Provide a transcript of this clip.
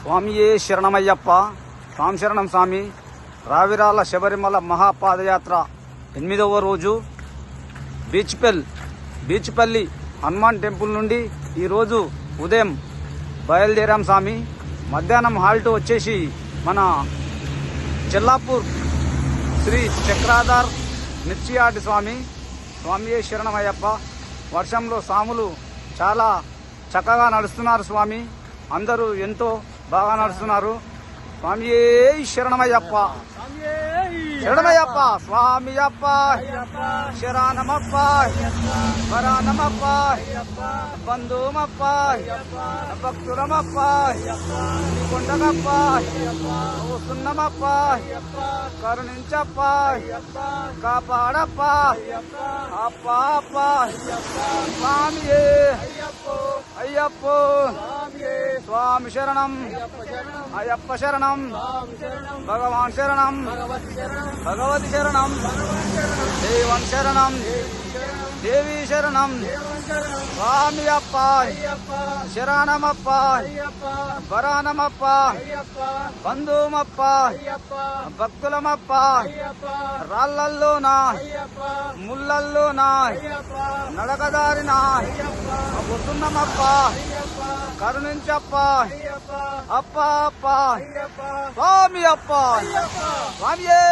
స్వామియే శరణమయ్యప్ప. స్వామి శరణం స్వామి. రావిరాల శబరిమల మహాపాదయాత్ర 8వ రోజు బీచ్పల్లి హనుమాన్ టెంపుల్ నుండి ఈరోజు ఉదయం బయలుదేరాం స్వామి. మధ్యాహ్నం హాల్ట్ వచ్చేసి మన చెల్లాపూర్ శ్రీ చక్రాధార్ మిర్చియాటి స్వామి. స్వామియే శరణమయ్యప్ప. వర్షంలో స్వాములు చాలా చక్కగా నడుస్తున్నారు స్వామి. అందరూ ఎంతో బాగా నడుస్తున్నారు. స్వామియే శరణమయ్యప్ప. శరణమయ్యప్ప. స్వామియప్ప శరణమప్ప వరానమప్ప బంధుమప్ప భక్తులమప్ప కొండగప్ప సున్నమప్ప కరుణించప్ప కాపాడప్ప అప్ప అప్ప స్వామియే అయ్యప్ప. స్వామి శరణం అయ్యప్ప శరణం భగవాన్ శరణం భగవతి శరణం దేవన్ శరణం దేవి శరణం స్వామి అప్ప శరణమప్ప వరానమప్ప బంధుమప్ప భక్తులమప్ప రాళ్ళల్లోనా ముళ్ళల్లోనా నడకదారిన వస్తున్నమప్ప కరుణించప్ప అప్ప అప్ప స్వామి అప్ప స్వామియే